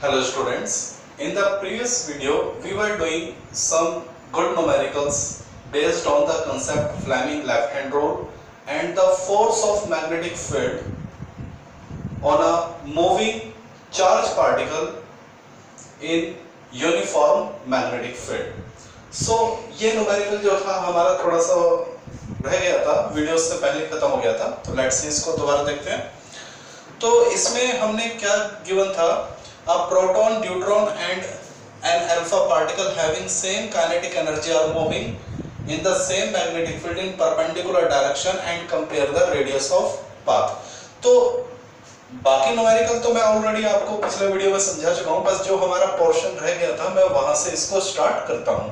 Hello students, in the previous video we were doing some good numericals based on the concept Fleming left hand rule and the force of magnetic field on a moving charged particle in uniform magnetic field. So ये numerical जो था हमारा थोड़ा सा रह गया था, video से पहले खत्म हो गया था, तो लेट्स सी इसको दोबारा देखते हैं। तो इसमें हमने क्या गिवन था, a proton, neutron and an alpha particle having same kinetic energy are moving in the same magnetic field in perpendicular direction and compare the radius of path। तो बाकी न्यूमेरिकल तो मैं ऑलरेडी आपको पिछले वीडियो में समझा चुका हूं, बस जो हमारा पोर्शन रह गया था मैं वहां से इसको स्टार्ट करता हूं।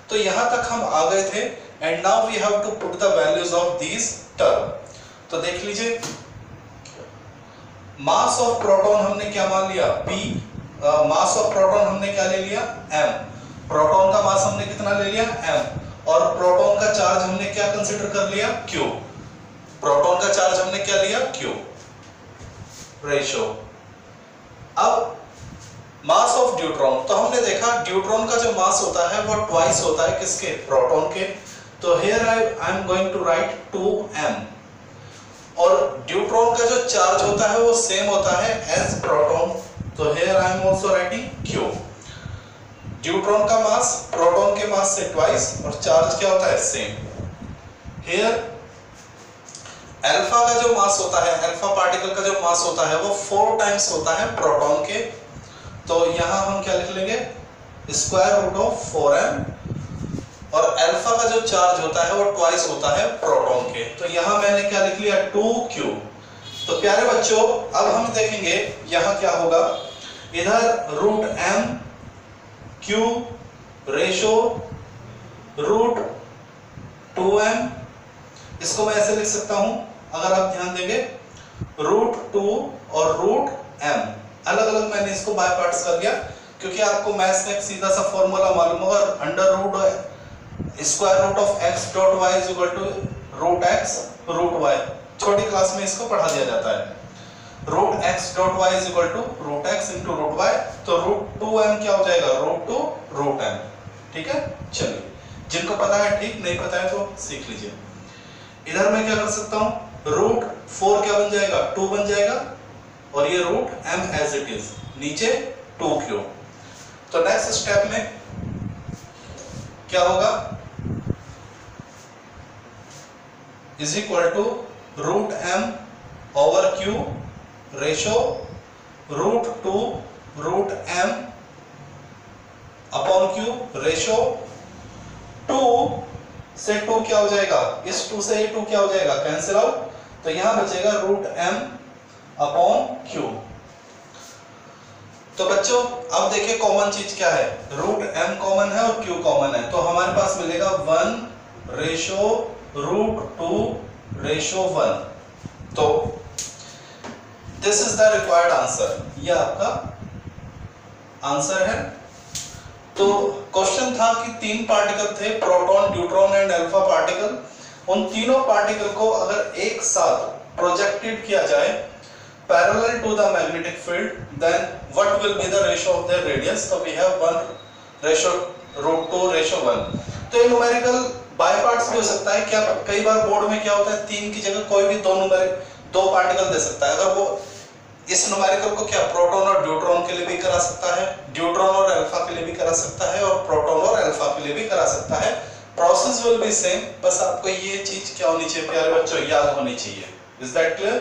तो यहां तक हम आ गए थे and now we have to put the values of these term. तो देख लीजिए, मास ऑफ प्रोटॉन हमने क्या मान लिया, P। मास ऑफ प्रोटॉन हमने क्या ले लिया, M। प्रोटॉन का मास हमने कितना ले लिया, M। और प्रोटॉन का चार्ज हमने क्या कंसीडर कर लिया, Q। प्रोटॉन का चार्ज हमने क्या लिया, Q रेशियो। अब मास ऑफ ड्यूट्रॉन, तो हमने देखा ड्यूट्रॉन का जो मास होता है वो ट्वाइस होता है किसके, प्रोटॉन के। तो here I am going to write 2m। और ड्यूट्रॉन का जो चार्ज होता है वो सेम होता है एज प्रोटॉन, तो here I am also writing Q। Deuteron का मास प्रोटॉन के मास से ट्वाइस और चार्ज क्या होता है, सेम। हियर अल्फा का जो मास होता है, अल्फा पार्टिकल का जो मास होता है वो 4 टाइम्स होता है प्रोटॉन के। तो यहां हम क्या लिख लेंगे, स्क्वायर रूट ऑफ 4m। और अल्फा का जो चार्ज होता है वो ट्वाइस होता है प्रोटॉन के। तो यहां मैंने क्या लिख लिया, 2q। तो प्यारे बच्चों अब हम देखेंगे यहां क्या होगा, इधर root m q ratio root 2m, इसको मैं ऐसे लिख सकता हूं अगर आप ध्यान देंगे, रूट 2 और रूट m अलग अलग मैंने इसको बाय पार्ट्स कर लिया, क्योंकि आपको मैथ्स में एक सीधा सा फॉर्मूला मालूम होगा, under root square root of x dot y is equal to root x root y। छोटी क्लास में इसको पढ़ा दिया जाता है, root x dot y is equal to root x into root y। तो रूट 2m क्या हो जाएगा, रूट 2 रूट m। ठीक है, चलिए जिनको पता है ठीक, नहीं पता है तो सीख लीजिए। इधर मैं क्या कर सकता हूं, रूट 4 क्या बन जाएगा, 2 बन जाएगा, और ये root m as it is, नीचे 2q। तो नेक्स्ट स्टेप में क्या होगा, is equal to root m over q ratio root 2 root m upon q ratio 2 से 2 क्या हो जाएगा, इस 2 से ये 2 क्या हो जाएगा, कैंसिल आउट। तो यहां बचेगा रूट m अपॉन q। तो बच्चों अब देखिए कॉमन चीज क्या है, रूट m कॉमन है और q कॉमन है, तो हमारे पास मिलेगा 1 रेशो रूट 2 रेशो 1। तो this is the required answer, ये आपका आंसर है। तो क्वेश्चन था कि 3 पार्टिकल थे, proton, neutron and alpha particle. उन तीनों पार्टिकल को अगर एक साथ प्रोजेक्टेड किया जाए parallel to the magnetic field, then what will be the ratio of their radius. तो we have 1 ratio root 2 ratio 1। तो ये न्यूमेरिकल बाय पार्ट्स भी हो सकता है। क्या कई बार बोर्ड में क्या होता है, 3 की जगह कोई भी दो पार्टिकल दे सकता है। अगर वो इस न्यूमेरिकल को क्या प्रोटॉन और न्यूट्रॉन के लिए भी करा सकता है, न्यूट्रॉन और अल्फा के लिए भी करा सकता है, और प्रोटॉन और अल्फा के लिए भी करा सकता है। प्रोसेस विल बी सेम, बस आपको ये चीज क्या होनी चाहिए प्यारे बच्चों, याद होनी चाहिए। Is that clear?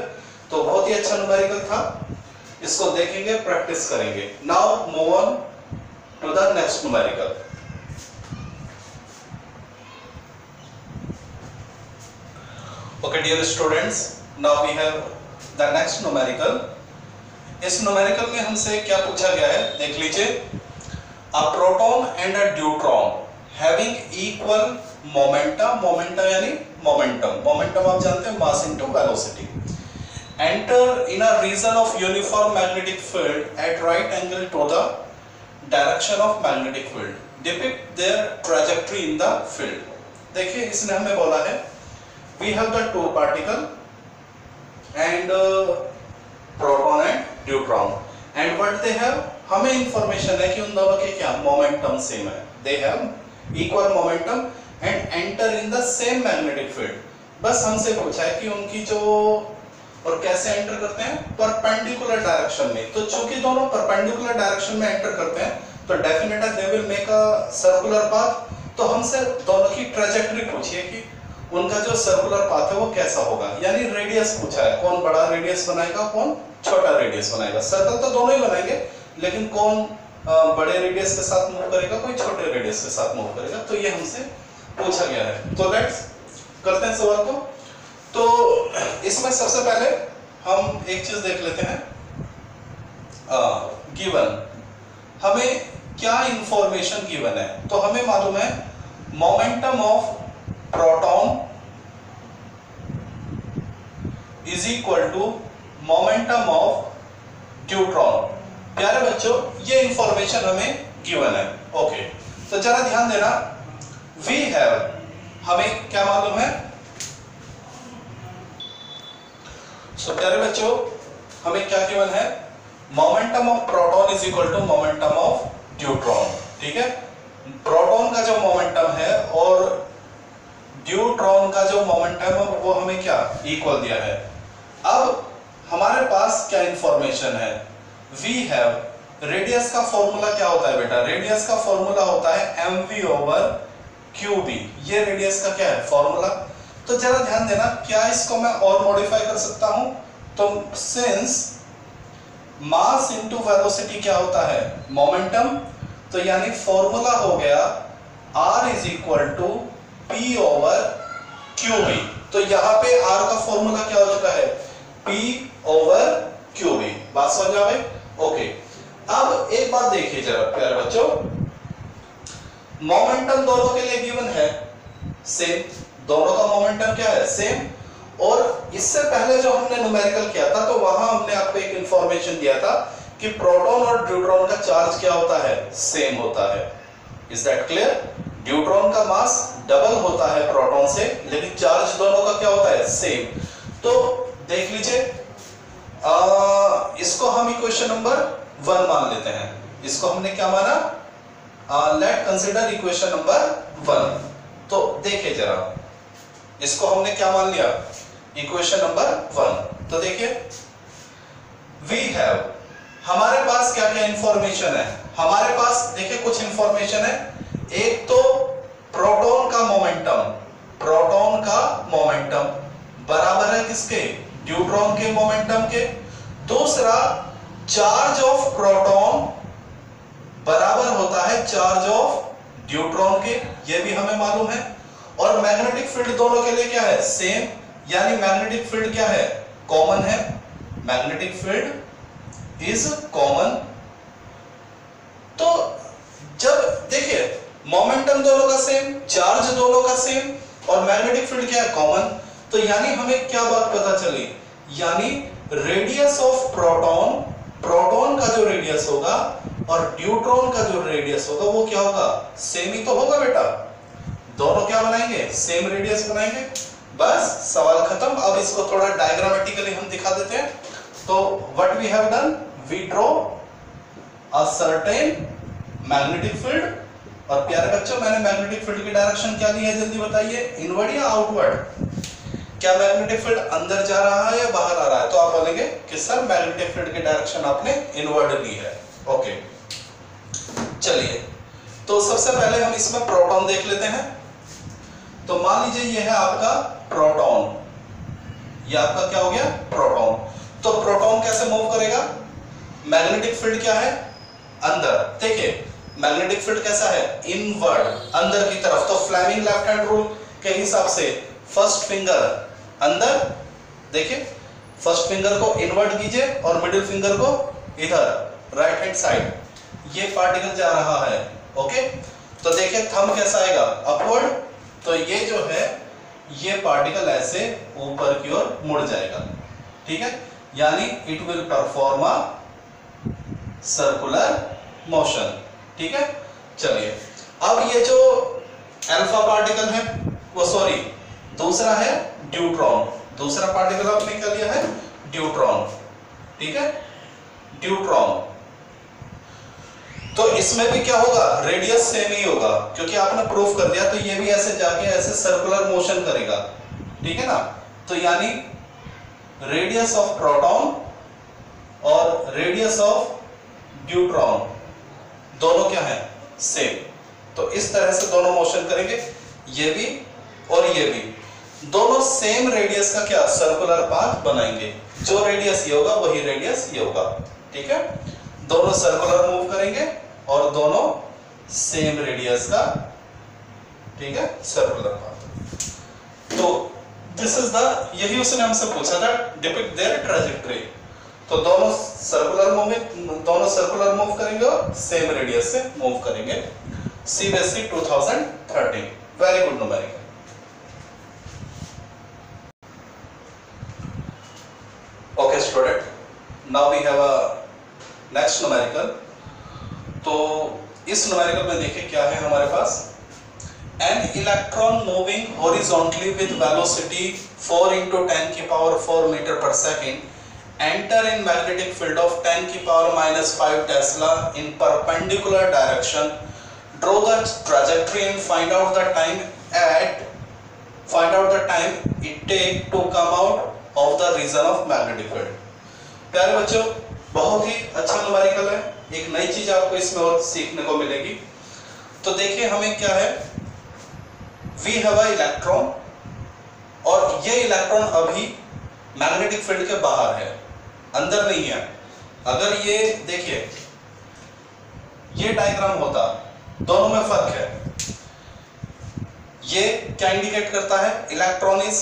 तो बहुत ही अच्छा न्यूमेरिकल था, इसको देखेंगे, प्रैक्टिस करेंगे। Now move on to the next numerical. Okay dear students, now we have the next numerical। इस न्यूमेरिकल में हमसे क्या पूछा गया है, देख लीजिए। A proton and a neutron having equal momentum, momentum यानी momentum, momentum आप जानते हैं mass into velocity, enter in a region of uniform magnetic field at right angle to the direction of magnetic field, depict their trajectory in the field। देखिए इसने हमें बोला है we have the 2 particle and proton and neutron, and what they have हमें information है कि उन दोनों के क्या मोमेंटम सेम है, they have equal momentum and enter in the same magnetic field. बस हमसे पूछा है कि उनकी जो और कैसे एंटर करते हैं, परपेंडिकुलर डायरेक्शन में। तो चूंकि दोनों परपेंडिकुलर डायरेक्शन में एंटर करते हैं तो definitely they will make a circular path. तो हमसे दोनों की ट्रेजेक्टरी पूछिए कि उनका जो सर्कुलर पाथ है वो कैसा होगा, यानी रेडियस पूछा है, कौन बड़ा रेडियस बनाएगा कौन छोटा रेडियस बनाएगा। सर्कल तो दोनों ही बनाएंगे लेकिन कौन बड़े रेडियस के साथ मूव करेगा, कोई छोटे रेडियस के साथ मूव करेगा, तो ये हमसे पूछा गया है। तो लेट्स करते हैं सवाल को। तो इसमें सबसे पहले हम एक चीज देख लेते हैं, गिवन हमें क्या इंफॉर्मेशन गिवन है। तो हमें मालूम है momentum of proton is equal to momentum of neutron. प्यारे बच्चों ये इंफॉर्मेशन हमें गिवन है। ओके, तो जरा ध्यान देना, वी हैव हमें क्या मालूम है। सो प्यारे बच्चों हमें क्या गिवन है, momentum of proton is equal to momentum of neutron. ठीक है, प्रोटॉन का जो मोमेंटम है और न्यूट्रॉन का जो मोमेंटम है वो हमें क्या इक्वल दिया है। अब हमारे पास क्या इंफॉर्मेशन है, वी हैव रेडियस का फॉर्मूला क्या होता है बेटा, रेडियस का फॉर्मूला होता है mv ओवर qb। ये रेडियस का क्या है फॉर्मूला। तो जरा ध्यान देना, क्या इसको मैं और मॉडिफाई कर सकता हूं। तो सिंस मास इनटू वेलोसिटी क्या होता है मोमेंटम, तो यानी फॉर्मूला हो गया r is equal to p over qb। तो यहां पे r का फॉर्मूला क्या हो चुका है p ओवर qb। बात समझ आ गई। ओके, अब एक बात देखिए जरा प्यारे बच्चों, मोमेंटम दोनों के लिए गिवन है सेम, दोनों का मोमेंटम क्या है सेम। और इससे पहले जो हमने न्यूमेरिकल किया था तो वहां हमने आपको एक इंफॉर्मेशन दिया था कि प्रोटॉन और न्यूट्रॉन का चार्ज क्या होता है सेम होता है। Is that clear. न्यूट्रॉन का मास डबल होता है प्रोटॉन से लेकिन चार्ज दोनों का क्या होता है सेम। तो देख लीजिए, इसको हम इक्वेशन नंबर 1 मान लेते हैं। इसको हमने क्या माना, लेट कंसीडर इक्वेशन नंबर 1। तो देखिए जरा, इसको हमने क्या मान लिया इक्वेशन नंबर 1। तो देखिए वी हैव, हमारे पास क्या क्या इंफॉर्मेशन है, हमारे पास देखिए कुछ इंफॉर्मेशन है। एक तो प्रोटॉन का मोमेंटम बराबर है किसके, न्यूट्रॉन के मोमेंटम के। दूसरा चार्ज ऑफ प्रोटॉन बराबर होता है चार्ज ऑफ न्यूट्रॉन के, ये भी हमें मालूम है। और मैग्नेटिक फील्ड दोनों के लिए क्या है सेम, यानी मैग्नेटिक फील्ड क्या है कॉमन है, मैग्नेटिक फील्ड इज कॉमन। तो जब देखिए मोमेंटम दोनों का सेम, चार्ज दोनों का सेम और मैग्नेटिक फील्ड क्या है कॉमन, तो यानी हमें क्या बात पता चली, यानी रेडियस ऑफ प्रोटॉन का जो रेडियस होगा और न्यूट्रॉन का जो रेडियस होगा वो क्या होगा सेम ही तो होगा बेटा। दोनों क्या बनाएंगे सेम रेडियस बनाएंगे। बस सवाल खत्म। अब इसको थोड़ा डायग्रामेटिकली हम दिखा देते हैं। तो what we have done, we draw a certain magnetic field. और प्यारे बच्चों मैंने मैग्नेटिक फील्ड की डायरेक्शन क्या ली है जल्दी बताइए, इनवर्ड या आउटवर्ड। क्या मैग्नेटिक फील्ड अंदर जा रहा है या बाहर आ रहा है, तो आप बोलेंगे कि सर मैग्नेटिक फील्ड की डायरेक्शन आपने इनवर्ड ली है। ओके चलिए, तो सबसे पहले हम इसमें प्रोटॉन देख लेते हैं। तो मान लीजिए ये है आपका प्रोटॉन, ये आपका क्या हो गया प्रोटॉन। तो प्रोटॉन कैसे मूव करेगा, मैग्नेटिक फील्ड क्या है अंदर, देखिए मैग्नेटिक फील्ड कैसा है इनवर्ड अंदर की तरफ। तो फ्लेमिंग लेफ्ट हैंड रूल के हिसाब से फर्स्ट फिंगर अंदर, देखिए फर्स्ट फिंगर को इनवर्ट कीजिए और मिडिल फिंगर को इधर राइट हैंड साइड, ये पार्टिकल जा रहा है। ओके, तो देखिए थंब कैसा आएगा अपवर्ड, तो ये जो है ये पार्टिकल ऐसे ऊपर की ओर मुड़ जाएगा। ठीक है, यानी it will perform a circular motion. ठीक है, चलिए अब ये जो अल्फा पार्टिकल है वो सॉरी दूसरा है न्यूट्रॉन, दूसरा पार्टिकल आपने क्या लिया है न्यूट्रॉन। ठीक है, न्यूट्रॉन। तो इसमें भी क्या होगा, रेडियस सेम ही होगा, क्योंकि आपने प्रूफ कर दिया। तो ये भी ऐसे जाके ऐसे सर्कुलर मोशन करेगा, ठीक है ना। तो यानी रेडियस ऑफ प्रोटॉन और रेडियस ऑफ न्यूट्रॉन दोनों क्या है, सेम। तो इस तरह से दोनों मोशन करेंगे, ये भी और ये भी, दोनों सेम रेडियस का क्या, सर्कुलर पाथ बनाएंगे। जो रेडियस ये होगा वही रेडियस ये होगा, ठीक है। दोनों सर्कुलर मूव करेंगे और दोनों सेम रेडियस का, ठीक है, सर्कुलर पाथ। तो दिस इज द, यही उसने हमसे पूछा था, डिपिक्ट देयर ट्रैजेक्टरी। तो दोनों सर्कुलर मूव करेंगे और सेम रेडियस से मूव करेंगे। CBSE 2013, very good numerical. Okay student, now we have a next numerical. तो इस न्यूमेरिकल में देखिए क्या है हमारे पास, an electron moving horizontally with velocity 4 into 10 की power 4 meter per second enter in magnetic field of 10 की power minus 5 Tesla in perpendicular direction. Draw the trajectory and find out the time it take to come out of the region of magnetic field. प्यारे बच्चों, बहुत ही अच्छा numerical है। एक नई चीज आपको इसमें और सीखने को मिलेगी। तो देखिए हमें क्या है, वी हैव अ इलेक्ट्रॉन और ये इलेक्ट्रॉन अभी मैग्नेटिक फील्ड के बाहर है, अंदर नहीं है। अगर ये देखिए ये डायग्राम होता, दोनों में फर्क है। ये क्या इंडिकेट करता है, electron is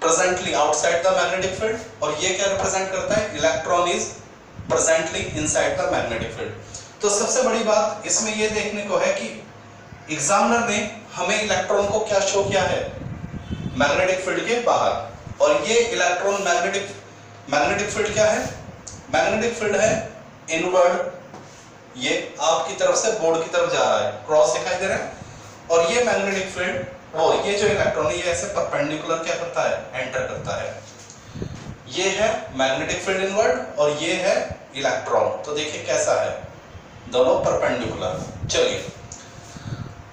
presently outside the magnetic field, और ये क्या रिप्रेजेंट करता है, electron is presently inside the magnetic field. तो सबसे बड़ी बात इसमें ये देखने को है कि एग्जामिनर ने हमें इलेक्ट्रॉन को क्या शो किया है, मैग्नेटिक फील्ड के बाहर। और ये इलेक्ट्रॉन मैग्नेटिक फील्ड क्या है, मैग्नेटिक फील्ड है इनवर्ड, ये आपकी तरफ से बोर्ड की तरफ जा रहा है, क्रॉस दिखाई दे रहा है। और ये मैग्नेटिक फील्ड, वो ये जो इलेक्ट्रॉन है ये ऐसे परपेंडिकुलर क्या करता है, एंटर करता है। ये है मैग्नेटिक फील्ड इनवर्ड और ये है इलेक्ट्रॉन। तो देखिए कैसा है, दोनों परपेंडिकुलर। चलिए,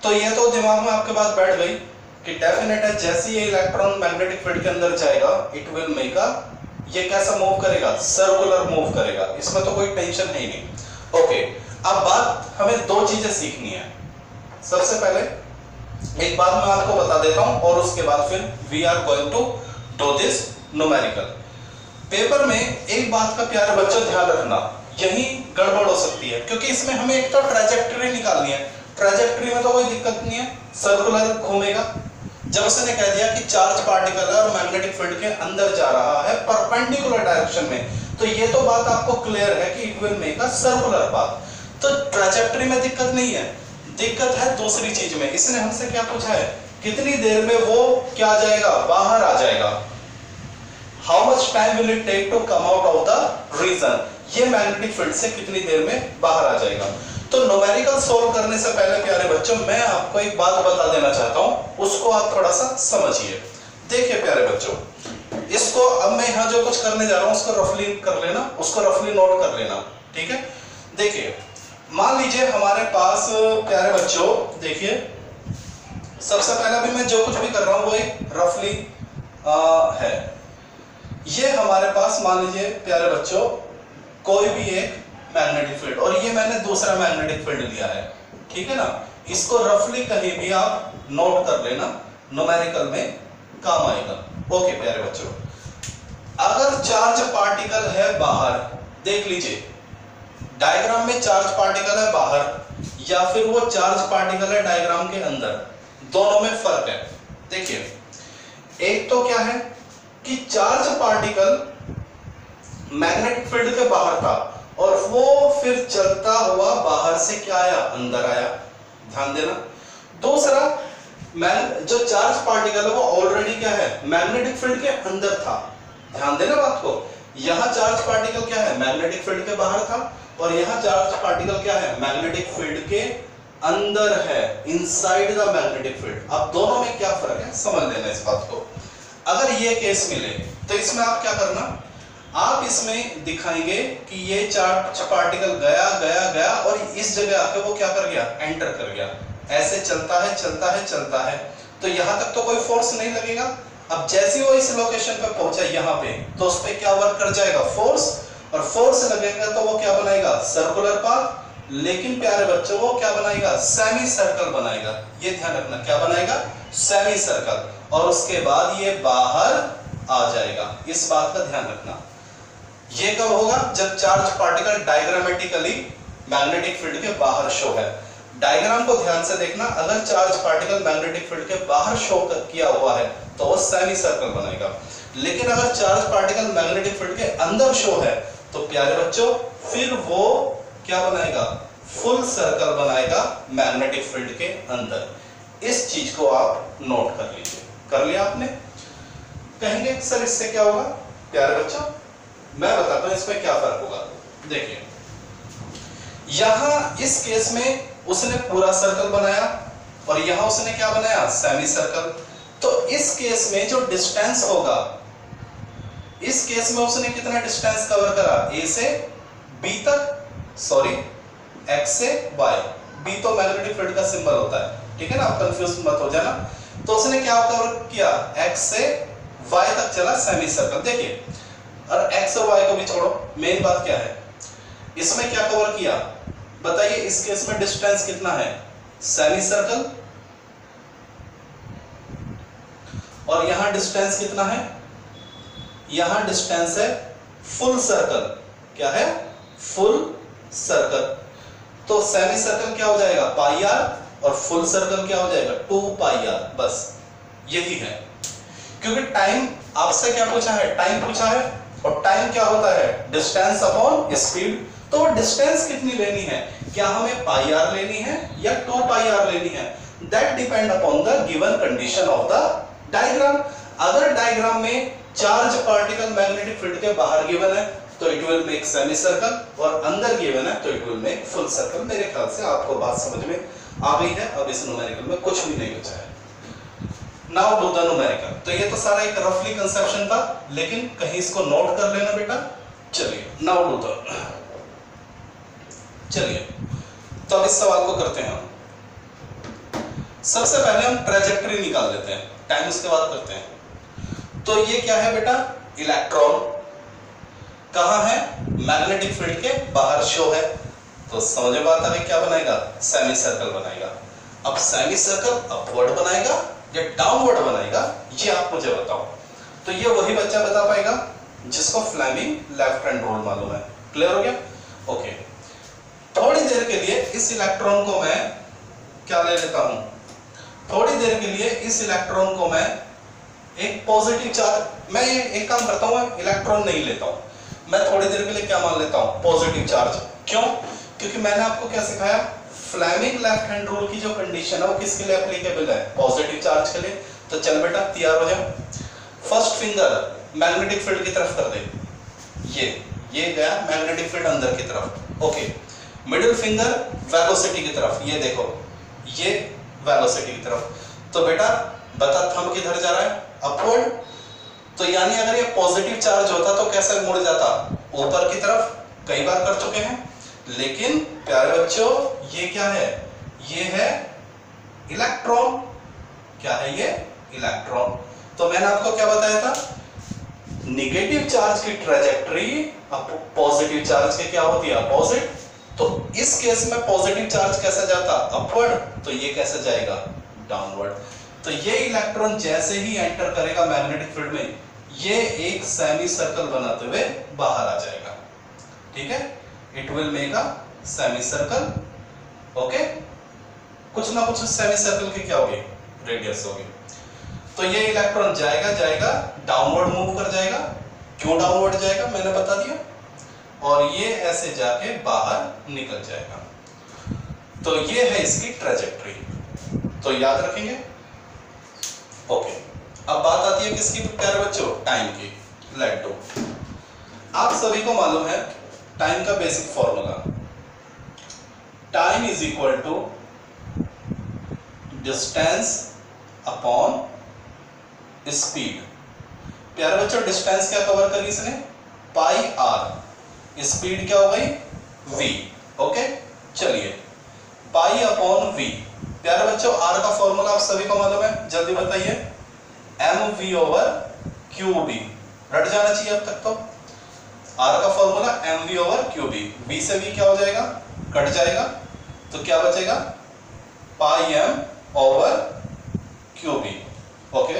तो ये तो दिमाग में आपके बात बैठ गई कि डेफिनेट है जैसे ये इलेक्ट्रॉन मैग्नेटिक फील्ड के अंदर जाएगा इट विल मेक अ, ये कैसा मूव करेगा, सर्कुलर मूव करेगा, इसमें तो कोई टेंशन है ही नहीं। ओके, अब बात हमें दो चीजें सीखनी है। सबसे पहले एक बात मैं आपको बता देता हूं और उसके बाद फिर we are going to do this numerical. Paper में एक बात का प्यारे बच्चों ध्यान रखना, यही गड़बड़ हो सकती है, क्योंकि इसमें हमें एक तो ट्रैजेक्टरी निकालनी है। ट्रैजेक्टरी में तो कोई दिक्कत नहीं है, सर्कुलर घूमेगा। जब उसने कह दिया कि चार्ज पार्टिकल है और मैग्नेटिक फील्ड के अंदर जा रहा है परपेंडिकुलर डायरेक्शन में, तो ये तो बात आपको क्लियर है कि it will make a circular path. तो ट्रैजेक्टरी में दिक्कत नहीं है, दिक्कत है दूसरी चीज में। इसने हमसे क्या पूछा है, कितनी देर में वो क्या आ जाएगा, बाहर आ जाएगा। How much time will it take to come out of the region, ये मैग्नेटिक फील्ड से कितनी देर में बाहर आ जाएगा। तो न्यूमेरिकल सोल्व करने से पहले प्यारे बच्चों मैं आपको एक बात बता देना चाहता हूं, उसको आप थोड़ा सा समझिए। देखिए प्यारे बच्चों, इसको अब मैं यहां जो कुछ करने जा रहा हूं उसको रफली कर लेना, उसको रफली नोट कर लेना, ठीक है। देखिए मान लीजिए हमारे पास प्यारे बच्चों, देखिए सबसे पहले भी मैं जो कुछ भी कर रहा हूं वो एक रफली है। ये हमारे पास मान लीजिए प्यारे बच्चों कोई भी एक मैग्नेटिक फील्ड, और ये मैंने दूसरा मैग्नेटिक फील्ड लिया है, ठीक है ना। इसको रफली कहीं भी आप नोट कर लेना, न्यूमेरिकल में काम आएगा। ओके प्यारे बच्चों, अगर चार्ज पार्टिकल है बाहर, देख लीजिए डायग्राम में चार्ज पार्टिकल है बाहर या फिर वो चार्ज पार्टिकल है डायग्राम के अंदर, दोनों में फर्क है। देखिए एक तो क्या है कि चार्ज पार्टिकल मैग्नेटिक फील्ड के बाहर था और वो फिर चलता हुआ बाहर से क्या आया, अंदर आया, ध्यान देना। दूसरा, जो चार्ज पार्टिकल है वो ऑलरेडी क्या है, मैग्नेटिक फील्ड के अंदर था, ध्यान देना बात को। यहां चार्ज पार्टिकल क्या है, मैग्नेटिक फील्ड के बाहर था, और यहां चार्ज पार्टिकल क्या है, मैग्नेटिक फील्ड के अंदर है, इनसाइड द मैग्नेटिक फील्ड। अब दोनों में क्या फर्क है समझ लेना इस बात को। अगर ये केस मिले तो इसमें आप क्या करना, आप इसमें दिखाएंगे कि ये चार्ज पार्टिकल गया गया गया और इस जगह आके वो क्या कर गया, एंटर कर गया। ऐसे चलता है चलता है चलता है, तो यहां तक तो कोई फोर्स नहीं लगेगा। अब जैसे वो इस लोकेशन पे पहुंचा यहाँ पे, तो उस पे क्या वर्क कर जाएगा, फोर्स, और फोर्स लगेगा तो वो क्या बनाएगा, सर्कुलर पाथ। लेकिन प्यारे बच्चों वो क्या बनाएगा, सेमी सर्कल बनाएगा। ये ध्यान रखना, क्या बनाएगा, सेमी सर्कल, और उसके बाद ये बाहर आ जाएगा। इस बात का ध्यान रखना। ये कब होगा, जब charge particle diagrammatically magnetic field के बाहर शो है। डायग्राम को ध्यान से देखना, अगर चार्ज पार्टिकल मैग्नेटिक फील्ड के बाहर शो किया हुआ है तो वो सेमी सर्कल बनाएगा। लेकिन अगर चार्ज पार्टिकल मैग्नेटिक फील्ड के अंदर शो है तो प्यारे बच्चों फिर वो क्या बनाएगा, फुल सर्कल बनाएगा मैग्नेटिक फील्ड के अंदर। इस चीज को आप नोट कर लीजिए। कर लिया आपने? कहेंगे सर इससे क्या होगा? प्यारे बच्चों मैं बताता हूं इसमें क्या फर्क होगा। देखिए यहां इस केस में उसने पूरा सर्कल बनाया और यहां उसने क्या बनाया, सेमी सर्कल। तो इस केस में जो डिस्टेंस होगा, इस केस में उसने कितना डिस्टेंस कवर करा, ए से बी तक, सॉरी एक्स से वाई, बी तो मैग्नेटिक फील्ड का सिंबल होता है, ठीक है ना, आप कंफ्यूज मत हो जाना। तो उसने क्या कवर किया, एक्स से वाई तक चला सेमी सर्कल। देखिए और एक्स और वाई को भी छोड़ो, मेन बात क्या है, इसमें क्या कवर किया बताइए। इस केस में डिस्टेंस कितना है, सेमी सर्कल, और यहां डिस्टेंस कितना है, यहां डिस्टेंस है फुल सर्कल। क्या है, फुल सर्कल। तो सेमी सर्कल क्या हो जाएगा, पाई आर, और फुल सर्कल क्या हो जाएगा, 2 पाई आर। बस यही है। क्योंकि टाइम आपसे क्या पूछा है, टाइम पूछा है, और टाइम क्या होता है, डिस्टेंस अपॉन स्पीड। तो डिस्टेंस कितनी लेनी है, क्या हमें पाई आर लेनी है या 2 पाई आर लेनी है, that depend upon the given condition of the diagram. अगर डायग्राम में चार्ज पार्टिकल मैग्नेटिक फील्ड के बाहर गिवन है तो it will make semi circle, और अंदर गिवन है तो it will make full circle. मेरे ख्याल से आपको बात समझ में आ गई है। अब इस न्यूमेरिकल में कुछ भी नहीं बचा है। Now do the numerical. तो ये तो सारा एक रफली कंसेप्शन था, लेकिन कहीं इसको नोट कर लेना बेटा। चलिए नाउ डू द, चलिए तो अब इस सवाल को करते हैं हम। सबसे पहले हम ट्रेजेक्टरी निकाल लेते हैं, टाइम उसके बाद करते हैं। तो ये क्या है बेटा, इलेक्ट्रॉन कहां है, मैग्नेटिक फील्ड के बाहर शो है। तो समझ में आता है क्या बनाएगा, सेमी सर्कल बनाएगा। अब सेमी सर्कल अपवर्ड बनाएगा या डाउनवर्ड बनाएगा, ये आप मुझे बताओ। तो ये वही बच्चा बता पाएगा जिसको फ्लेमिंग लेफ्ट हैंड रूल मालूम है। क्लियर हो गया? ओके। थोड़ी देर के लिए इस इलेक्ट्रॉन को मैं क्या ले लेता हूं, थोड़ी देर के लिए इस इलेक्ट्रॉन को मैं एक पॉजिटिव चार्ज, मैं एक काम करता हूं, इलेक्ट्रॉन नहीं लेता हूं, मैं थोड़ी देर के लिए क्या मान लेता हूं, पॉजिटिव चार्ज। क्यों? क्योंकि मैंने आपको क्या सिखाया, फ्लेमिंग लेफ्ट हैंड रूल की जो कंडीशन है वो किसके लिए एप्लीकेबल है, पॉजिटिव चार्ज के लिए। तो चल बेटा तैयार हो जा। फर्स्ट फिंगर मैग्नेटिक फील्ड की तरफ कर दे, ये गया मैग्नेटिक फील्ड अंदर की तरफ। ओके, मिडिल फिंगर वेलोसिटी की तरफ, ये देखो ये वेलोसिटी की तरफ। तो बेटा बता थंब किधर जा रहा है, अपवर्ड। तो यानी अगर ये पॉजिटिव चार्ज होता तो कैसे मुड़ जाता, ऊपर की तरफ। कई बार कर चुके हैं। लेकिन प्यारे बच्चों ये क्या है, ये है इलेक्ट्रॉन। क्या है ये, इलेक्ट्रॉन। तो मैंने आपको क्या बताया था, नेगेटिव चार्ज की ट्रेजेक्टरी पॉजिटिव चार्ज के क्या होती है, अपोजिट। तो इस केस में पॉजिटिव चार्ज कैसे जाता, अपवर्ड, तो ये कैसे जाएगा, डाउनवर्ड। तो ये इलेक्ट्रॉन जैसे ही एंटर करेगा मैग्नेटिक फील्ड में, ये एक सेमी सर्कल बनाते हुए बाहर आ जाएगा। ठीक है, it will make a semi circle. Okay, कुछ ना कुछ सेमी सर्कल की क्या होगी, रेडियस होगी। तो ये इलेक्ट्रॉन जाएगा डाउनवर्ड मूव कर जाएगा। क्यों डाउनवर्ड जाएगा मैंने बता दिया, और ये ऐसे जाके बाहर निकल जाएगा। तो ये है इसकी ट्रेजेक्टरी। तो याद रखेंगे। ओके, अब बात आती है किसकी प्यारे बच्चों, टाइम की। Let do. आप सभी को मालूम है टाइम का basic formula, time is equal to distance upon speed. प्यारे बच्चों डिस्टेंस क्या कवर करी इसने, पाई आर, स्पीड क्या हो गई v। ओके चलिए पाई अपॉन v। प्यारे बच्चों आर का फॉर्मूला आप सभी को मालूम है, जल्दी बताइए। M V over Q B, रट जाना चाहिए अब तक तो। आर का formula M V over Q B, B से v क्या हो जाएगा कट जाएगा, तो क्या बचेगा pi M over Q B. Okay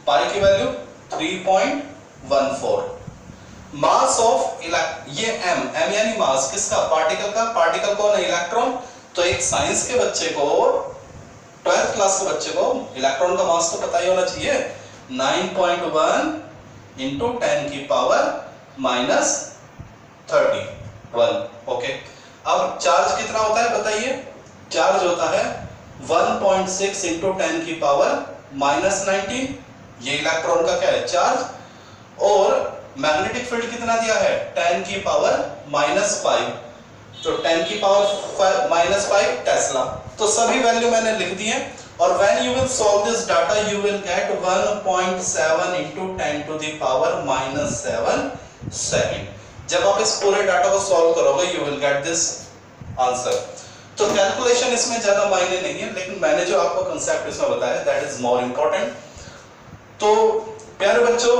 pi की वैल्यू 3.14। मास ऑफ ये एम यानी मास किसका, पार्टिकल का। पार्टिकल कौन है, इलेक्ट्रॉन। तो एक साइंस के बच्चे को, 12th क्लास के बच्चे को इलेक्ट्रॉन का मास तो पता ही होना चाहिए, 9.1 इंटू 10 की पावर -31। ओके अब चार्ज कितना होता है बताइए, चार्ज होता है 1.6 इंटू 10 की पावर -19। ये इलेक्ट्रॉन का क्या है चार्ज। और मैग्नेटिक फील्ड कितना दिया है 10 की पावर -5, तो 10 की पावर -5 टेस्ला। तो सभी वैल्यू मैंने लिख दी है। और when you will solve this data you will get 1.7 into 10 to the power -7 second. जब आप इस पूरे डाटा को सॉल्व करोगे you will get this answer. तो कैलकुलेशन इसमें ज्यादा मायने नहीं है, लेकिन मैंने जो आपको कंसेप्ट इसमें बताया दैट इज मोर इंपॉर्टेंट। तो प्यारे बच्चों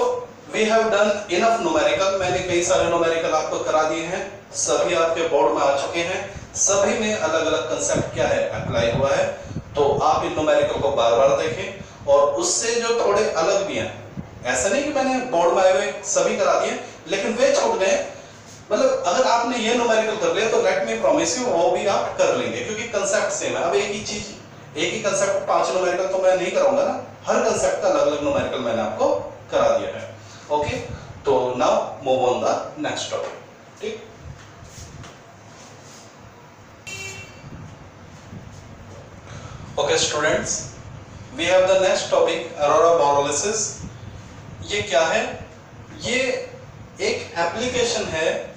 we have done enough numerical. मैंने कई सारे न्यूमेरिकल आपको करा दिए हैं, सभी आपके बोर्ड में आ चुके हैं, सभी में अलग अलग कंसेप्ट क्या है अप्लाई हुआ है। तो आप इन न्यूमेरिकल को बार बार देखें, और उससे जो थोड़े अलग भी हैं, ऐसा नहीं कि मैंने बोर्ड में आए हुए सभी करा दिए लेकिन वे छूट गए, मतलब अगर आपने ये न्यूमेरिकल कर लिया तो लेट मी प्रॉमिस यू वो भी आप कर लेंगे, क्योंकि कंसेप्ट सेम है। अब एक ही चीज एक ही कंसेप्ट 5 न्यूमेरिकल तो मैं नहीं कराऊंगा ना, हर कंसेप्ट का अलग अलग न्यूमेरिकल मैंने आपको करा दिया है। ओके तो now move on the next topic. ठीक okay students, we have the next topic aurora borealis. ये क्या है, ये एक एप्लीकेशन है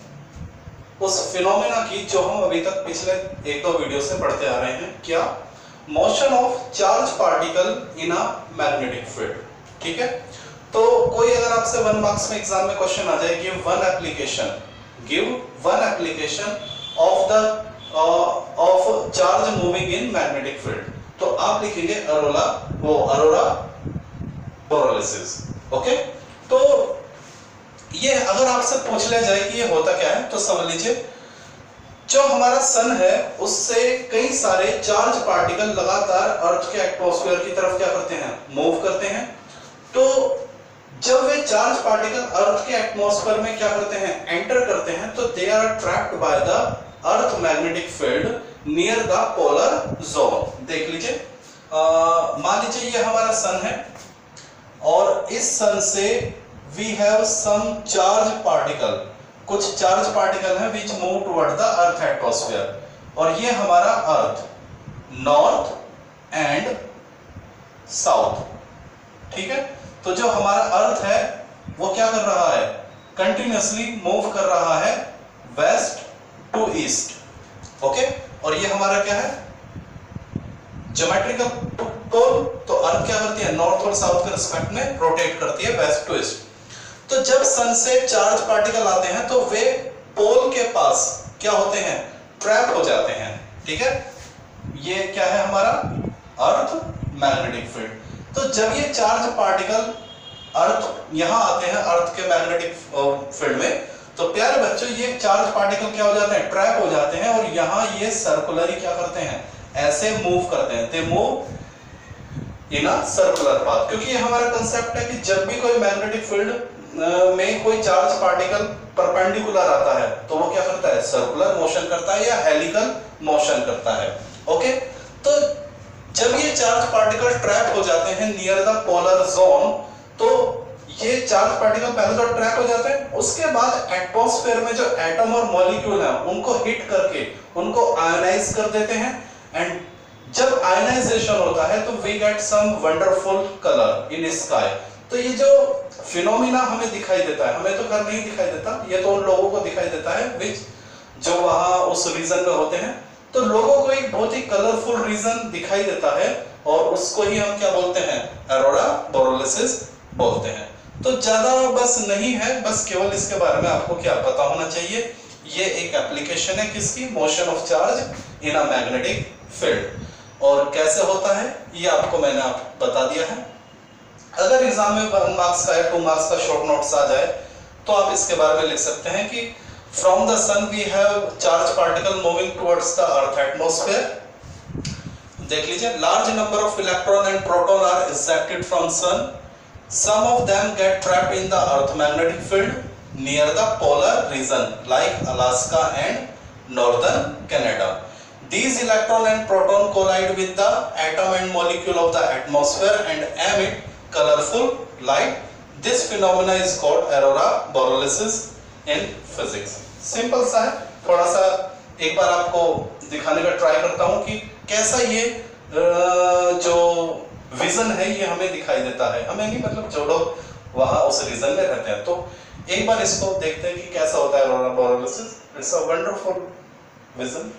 उस फिनोमेना की जो हम अभी तक पिछले 1-2 वीडियो से पढ़ते आ रहे हैं। क्या, motion of charge particle in a magnetic field. ठीक है, तो कोई अगर आपसे 1 मार्क्स में एग्जाम में क्वेश्चन आ जाए, give one application of charge moving in magnetic field, तो आप लिखेंगे अरोरा बोरोलिसिस। ओके, तो ये अगर आपसे पूछ लिया जाए कि ये होता क्या है, तो समझ लीजिए जो हमारा सन है उससे कई सारे चार्ज पार्टिकल लगातार अर्थ के एटमॉस्फेयर की तरफ क्या करते हैं, मूव करते हैं। तो जब वे चार्ज पार्टिकल अर्थ के एटमॉस्फेयर में क्या करते हैं, एंटर करते हैं, तो they are trapped by the earth magnetic field near the polar zone. देख लीजिए, मान लीजिए ये हमारा सन है और इस सन से we have some charge particle, कुछ चार्ज पार्टिकल है which move toward the earth atmosphere, और ये हमारा अर्थ नॉर्थ एंड साउथ। ठीक है, तो जो हमारा अर्थ है वो क्या कर रहा है, कंटिन्यूअसली मूव कर रहा है वेस्ट टू ईस्ट। ओके, और ये हमारा क्या है, ज्योमेट्रिकल पोल। तो अर्थ क्या करती है, नॉर्थ और साउथ के रिस्पेक्ट में रोटेट करती है वेस्ट टू ईस्ट। तो जब सन से चार्ज पार्टिकल आते हैं तो वे पोल के पास क्या होते हैं, ट्रैप हो जाते हैं। ठीक है, ये क्या है हमारा अर्थ मैग्नेटिक फील्ड। तो जब ये चार्ज पार्टिकल अर्थ यहां आते हैं अर्थ के मैग्नेटिक फील्ड में, तो प्यारे बच्चों ये चार्ज पार्टिकल क्या हो जाते हैं, ट्रैप हो जाते हैं, और यहां ये सर्कुलरली क्या करते हैं, ऐसे मूव करते हैं। They move in a circular path, क्योंकि ये हमारा कंसेप्ट है कि जब भी कोई मैग्नेटिक फील्ड में कोई चार्ज पार्टिकल परपेंडिकुलर आता है तो वो क्या करता है, सर्कुलर मोशन करता है या हेलिकल मोशन करता है। ओके, तो जब ये चार्ज पार्टिकल ट्रैप हो जाते हैं नियर द पोलर जोन, तो ये चार्ज पार्टिकल पहले तो ट्रैप हो जाते हैं, उसके बाद एटमॉस्फेयर में जो एटम और मॉलिक्यूल है उनको हिट करके उनको आयोनाइज कर देते हैं। एंड जब आयोनाइजेशन होता है तो we get some wonderful colour in sky. तो ये जो फिनोमिना हमें दिखाई देता है, हमें तो घर नहीं दिखाई देता, ये तो उन लोगों को दिखाई देता है विच जो वहां उस रीजन में होते हैं। तो लोगों को एक बहुत ही कलरफुल रीजन दिखाई देता है और उसको ही हम क्या बोलते हैं, अरोरा बोरोलिसिस बोलते हैं। तो ज्यादा बस नहीं है, बस केवल इसके बारे में आपको क्या पता होना चाहिए। ये एक एप्लीकेशन है किसकी, motion of charge in a magnetic field. और कैसे होता है ये आपको मैंने बता दिया है। अगर एग्जाम में 1 मार्क्स का या 2 मार्क्स का शॉर्ट नोट्स आ जाए तो आप इसके बारे में लिख सकते हैं कि from the sun we have charge particle moving towards the earth atmosphere. देख लीजिए, large number of electron and proton are ejected from sun, some of them get trapped in the earth magnetic field near the polar region like Alaska and northern Canada. These electron and proton collide with the atom and molecule of the atmosphere and emit colorful light. This phenomena is called aurora borealis in physics. Simple सा है, थोड़ा सा एक बार आपको दिखाने का try करता हूँ कि कैसा ये जो विजन है ये हमें दिखाई देता है। हमें नहीं, मतलब जो लोग वहाँ उस रीजन में रहते हैं। तो एक बार इसको देखते हैं कि कैसा होता है aurora borealis. It's a wonderful vision.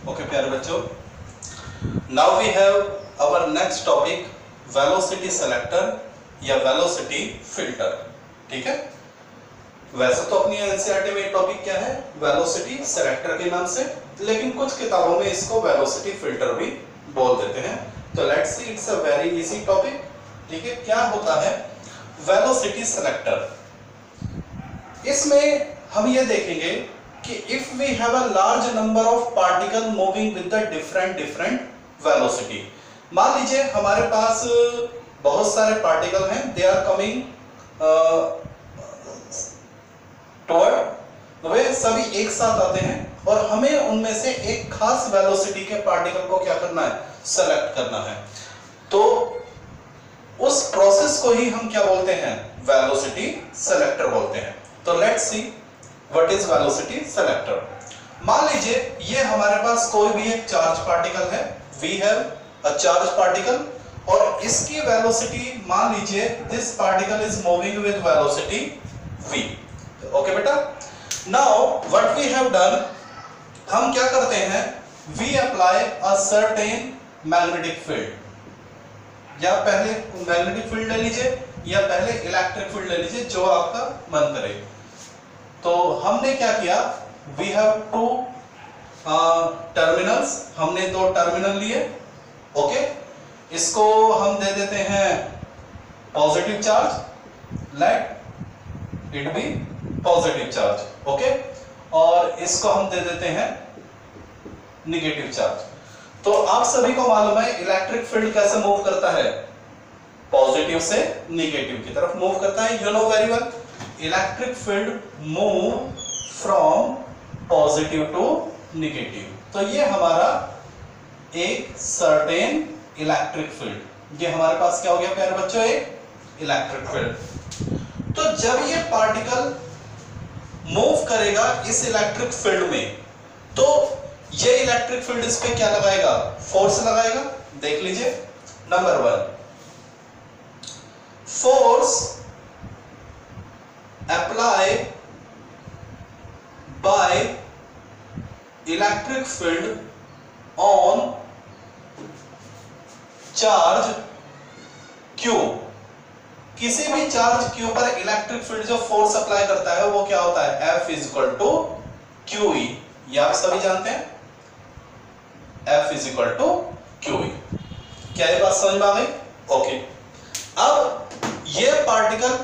Okay, प्यारे बच्चों, now we have our next topic velocity selector या velocity filter। ठीक है, वैसे तो अपनी एनसीईआरटी में टॉपिक क्या है, वेलोसिटी सेलेक्टर के नाम से, लेकिन कुछ किताबों में इसको वेलोसिटी फिल्टर भी बोल देते हैं। तो let's C, it's a very easy topic. ठीक है, क्या होता है वेलोसिटी सेलेक्टर? इसमें हम ये देखेंगे कि if we have a large number of particle moving with the different velocity, मान लीजिए हमारे पास बहुत सारे पार्टिकल हैं, they are coming toward, वे सभी एक साथ आते हैं और हमें उनमें से एक खास वेलोसिटी के पार्टिकल को क्या करना है, सेलेक्ट करना है। तो उस प्रोसेस को ही हम क्या बोलते हैं, वेलोसिटी सेलेक्टर बोलते हैं। तो let's see what is velocity selector. मान लीजिए ये हमारे पास कोई भी एक चार्ज पार्टिकल है, we have a charge particle, और इसकी वेलोसिटी मान लीजिए this particle is moving with velocity v। Okay बेटा, now what we have done, हम क्या करते हैं, we apply a certain magnetic field. या पहले मैग्नेटिक फील्ड ले लीजिए या पहले इलेक्ट्रिक फील्ड ले लीजिए, जो आपका मन करे। तो हमने क्या किया, वी हैव टू टर्मिनल्स, हमने 2 टर्मिनल लिए। ओके, इसको हम दे देते हैं positive charge, let it be positive charge. Okay, और इसको हम दे देते हैं नेगेटिव चार्ज। तो आप सभी को मालूम है इलेक्ट्रिक फील्ड कैसे मूव करता है, पॉजिटिव से नेगेटिव की तरफ मूव करता है। You know very well, electric field move from positive to negative. तो ये हमारा एक सर्टेन इलेक्ट्रिक फील्ड, ये हमारे पास क्या हो गया प्यारे बच्चों, एक इलेक्ट्रिक फील्ड। तो जब ये पार्टिकल मूव करेगा इस इलेक्ट्रिक फील्ड में, तो ये इलेक्ट्रिक फील्ड इस पे क्या लगाएगा, फोर्स लगाएगा। देख लीजिए, number 1, force apply by electric field on charge Q। किसी भी चार्ज Q पर इलेक्ट्रिक फील्ड जो फोर्स अप्लाई करता है वो क्या होता है, F is equal to QE। ये आप सभी जानते हैं, F is equal to QE। क्या ये बात समझ में आ गई? ओके, अब ये पार्टिकल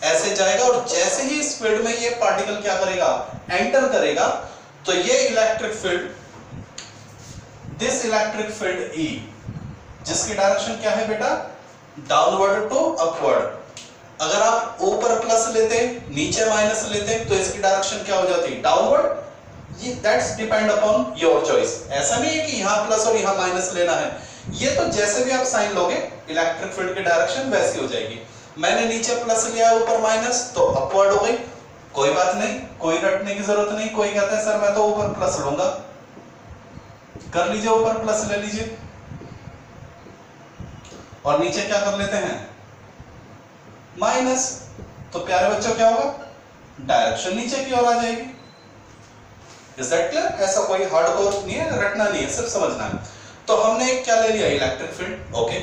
ऐसे जाएगा और जैसे ही इस फील्ड में ये पार्टिकल क्या करेगा, एंटर करेगा, तो ये electric field, this electric field E, जिसकी डायरेक्शन क्या है बेटा, डाउनवर्ड टू अपवर्ड। अगर आप ऊपर प्लस लेते, नीचे माइनस लेते, तो इसकी डायरेक्शन क्या हो जाती, डाउनवर्ड। ये that's depend upon your choice. ऐसा नहीं है कि यहां प्लस और यहां माइनस लेना है, ये तो जैसे भी आप साइन लोगे इलेक्ट्रिक फील्ड की डायरेक्शन वैसी हो जाएगी। मैंने नीचे प्लस लिया, ऊपर माइनस, तो अपवर्ड हो गई, कोई बात नहीं, कोई रटने की जरूरत नहीं। कोई कहता है सर मैं तो ऊपर प्लस लूंगा, कर लीजिए, ऊपर प्लस ले लीजिए, और नीचे क्या कर लेते हैं, माइनस। तो प्यारे बच्चों क्या होगा, डायरेक्शन नीचे की ओर आ जाएगी। Is that clear? ऐसा कोई हार्डकोर नहीं है, रटना नहीं है, सिर्फ समझना है। तो हमने क्या ले लिया, इलेक्ट्रिक फील्ड। ओके,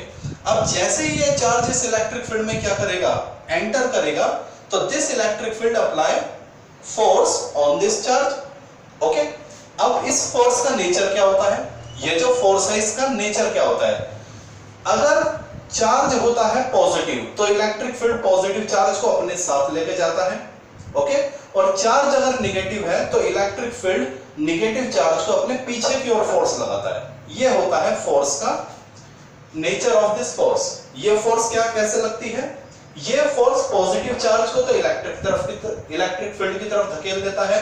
अब जैसे ही ये चार्ज इस इलेक्ट्रिक फील्ड में क्या करेगा, एंटर करेगा, तो this electric field apply force on this charge. Okay, अब इस फोर्स का नेचर क्या होता है, ये जो फोर्स है इसका नेचर क्या होता है, अगर चार्ज होता है पॉजिटिव तो इलेक्ट्रिक फील्ड पॉजिटिव चार्ज को अपने साथ लेके जाता है। ओके, और चार्ज अगर नेगेटिव है तो इलेक्ट्रिक फील्ड नेगेटिव चार्ज को अपने पीछे की ओर फोर्स लगाता है। ये होता है फोर्स का नेचर ऑफ दिस फोर्स। ये फोर्स क्या कैसे लगती है, ये फोर्स पॉजिटिव चार्ज को तो इलेक्ट्रिक फील्ड की तरफ धकेल देता है,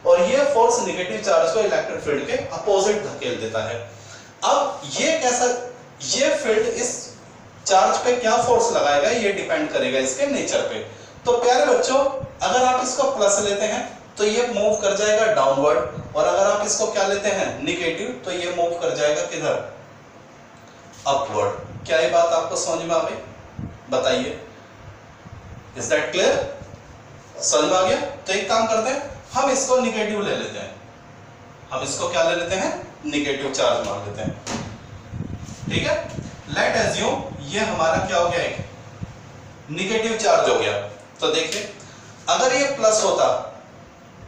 और ये फोर्स नेगेटिव चार्ज को इलेक्ट्रिक फील्ड के अपोजिट धकेल देता है। अब ये कैसा, ये फील्ड इस चार्ज पे क्या फोर्स लगाएगा, ये डिपेंड करेगा इसके नेचर पे। तो प्यारे बच्चों, अगर आप इसको प्लस लेते हैं तो ये मूव कर जाएगा डाउनवर्ड, और अगर आप इसको क्या लेते हैं, नेगेटिव, तो ये मूव कर जाएगा किधर, अपवर्ड। क्या ये बात आपको समझ में आ गई, बताइए, इज दैट क्लियर? समझ में आ गया? तो एक काम करते हैं, हम इसको नेगेटिव ले लेते हैं, हम इसको क्या ले लेते हैं, नेगेटिव चार्ज मान लेते हैं। ठीक है, लेट एज्यूम ये हमारा क्या हो गया, एक नेगेटिव चार्ज हो गया। तो देखिए, अगर ये प्लस होता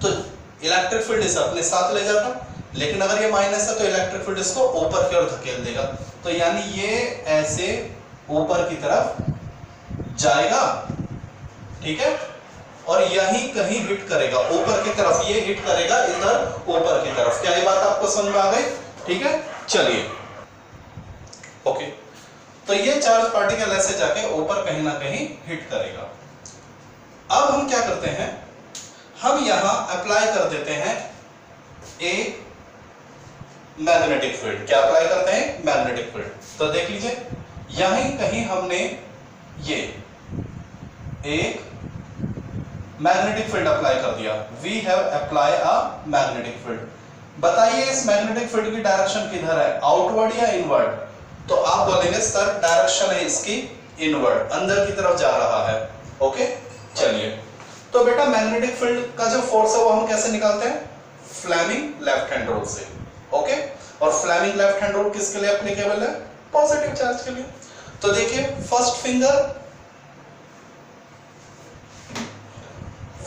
तो इलेक्ट्रिक फील्ड इसे अपने साथ ले जाता, लेकिन अगर ये माइनस है तो इलेक्ट्रिक फील्ड इसको ऊपर की ओर धकेल देगा। तो यानी ये ऐसे ऊपर की तरफ जाएगा, ठीक है, और यहीं कहीं हिट करेगा, ऊपर की तरफ ये हिट करेगा, इधर ऊपर की तरफ। क्या ये बात आपको समझ में आ गई? ठीक है, चलिए, ओके। तो ये चार्ज पार्टिकल ऐसे जाके ऊपर कहीं ना कहीं हिट करेगा। अब हम क्या करते हैं, हम यहां अप्लाई कर देते हैं एक मैग्नेटिक फील्ड। क्या अप्लाई करते हैं, मैग्नेटिक फील्ड। तो देख लीजिए, यहीं कहीं हमने ये एक मैग्नेटिक फील्ड अप्लाई कर दिया। We have apply a magnetic field. बताइए इस मैग्नेटिक फील्ड की डायरेक्शन किधर है, आउटवर्ड या इनवर्ड? तो आप बोलेंगे सर डायरेक्शन है इसकी इनवर्ड, अंदर की तरफ जा रहा है। ओके, चलिए, तो बेटा मैग्नेटिक फील्ड का जो फोर्स है वो हम कैसे निकालते हैं, फ्लेमिंग लेफ्ट हैंड रूल से। ओके, और फ्लेमिंग लेफ्ट हैंड रूल किसके लिए एप्लीकेबल है, पॉजिटिव चार्ज के लिए। तो देखिए,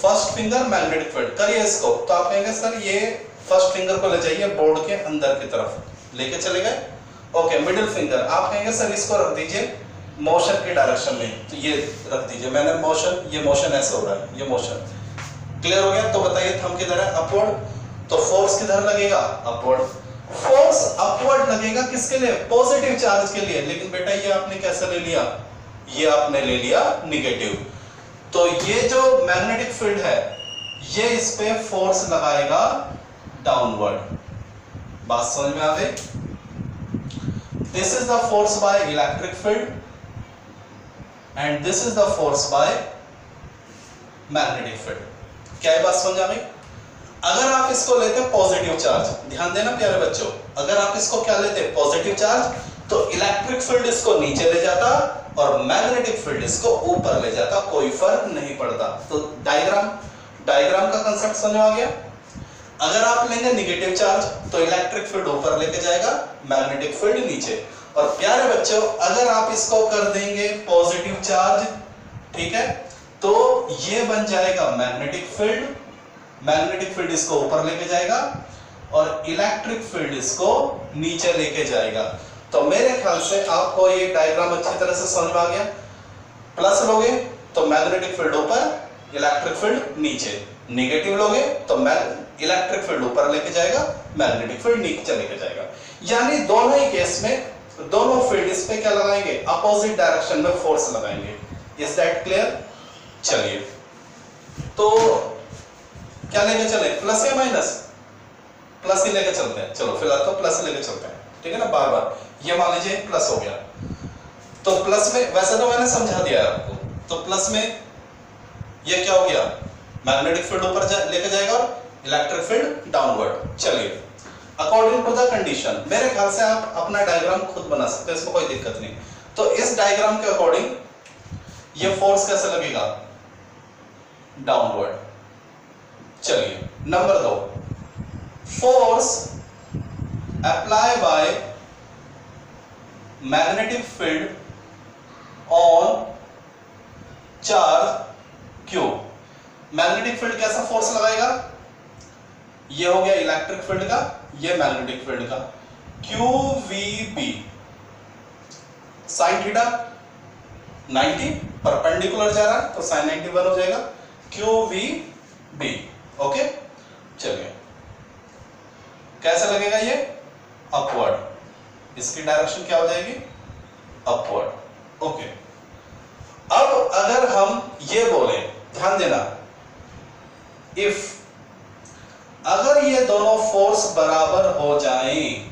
फर्स्ट फिंगर मैग्नेटिक फील्ड करिए इसको। तो आप कहेंगे सर ये फर्स्ट फिंगर को ले जाइए बोर्ड के अंदर की तरफ, लेके चले गए। ओके, मिडिल फिंगर आप कहेंगे सर इसको रख दीजिए मोशन की डायरेक्शन में, तो ये रख दीजिए। मैंने मोशन, ये मोशन ऐसे हो रहा है, ये मोशन क्लियर हो गया। तो बताइए थंब किधर है, अपवर्ड। तो फोर्स किधर लगेगा, अपवर्ड। फोर्स अपवर्ड लगेगा किसके लिए, पॉजिटिव चार्ज के लिए। लेकिन बेटा ये आपने कैसे ले लिया, ये आपने ले लिया नेगेटिव। तो ये जो मैग्नेटिक फील्ड है ये इस पे फोर्स लगाएगा डाउनवर्ड। बात समझ में आ गई? This is the force by electric field and this is the force by magnetic field. क्या ये बात समझ आ गई? अगर आप इसको लेते पॉजिटिव चार्ज, ध्यान देना प्यारे बच्चों, अगर आप इसको क्या लेते पॉजिटिव चार्ज, तो इलेक्ट्रिक फील्ड इसको नीचे ले जाता और मैग्नेटिक फील्ड इसको ऊपर ले जाता, कोई फर्क नहीं पड़ता। तो डायग्राम का कंसेप्ट समझ आ गया। अगर आप लेंगे नेगेटिव चार्ज तो इलेक्ट्रिक फील्ड ऊपर लेके जाएगा, मैग्नेटिक फील्ड नीचे। और प्यारे बच्चों, अगर आप इसको कर देंगे पॉजिटिव चार्ज, ठीक है, तो ये बन जाएगा मैग्नेटिक फील्ड। मैग्नेटिक फील्ड इसको ऊपर लेके जाएगा और इलेक्ट्रिक फील्ड इसको नीचे लेके जाएगा। तो मेरे ख्याल से आपको ये डायग्राम अच्छी तरह से समझ में आ गया। प्लस लोगे तो मैग्नेटिक फील्ड ऊपर, इलेक्ट्रिक फील्ड नीचे। नेगेटिव लोगे तो इलेक्ट्रिक फील्ड ऊपर लेके जाएगा, मैग्नेटिक फील्ड नीचे लेके जाएगा। यानी दोनों ही केस में दोनों फील्ड इस पे क्या लगाएंगे, अपोजिट डायरेक्शन में फोर्स लगाएंगे। Is that clear? चलिए तो क्या लेके चले, प्लस या माइनस? प्लस ही लेके चलते हैं। चलो फिलहाल तो प्लस लेके चलते हैं, ठीक है ना। बार बार ये मान लीजिए प्लस हो गया, तो प्लस में वैसे तो मैंने समझा दिया है आपको, तो प्लस में ये क्या हो गया, मैग्नेटिक फील्ड ऊपर लेके जाएगा और इलेक्ट्रिक फील्ड डाउनवर्ड। चलिए अकॉर्डिंग टू द कंडीशन, मेरे ख्याल से आप अपना डायग्राम खुद बना सकते हैं, इसमें कोई दिक्कत नहीं। तो इस डायग्राम के अकॉर्डिंग ये फोर्स कैसे लगेगा, डाउनवर्ड। चलिए number 2, force apply by magnetic field on charge Q. Magnetic field कैसा फोर्स लगाएगा, ये हो गया इलेक्ट्रिक फील्ड का, ये मैग्नेटिक फील्ड का। QVB साइन थीटा 90 परपेंडिकुलर जा रहा है तो साइन 91 हो जाएगा, QVB। ओके चलिए कैसे लगेगा ये, अपवर्ड। इसकी डायरेक्शन क्या हो जाएगी, अपवर्ड। ओके अब अगर हम ये बोले, ध्यान देना, इफ अगर ये दोनों फोर्स बराबर हो जाएं,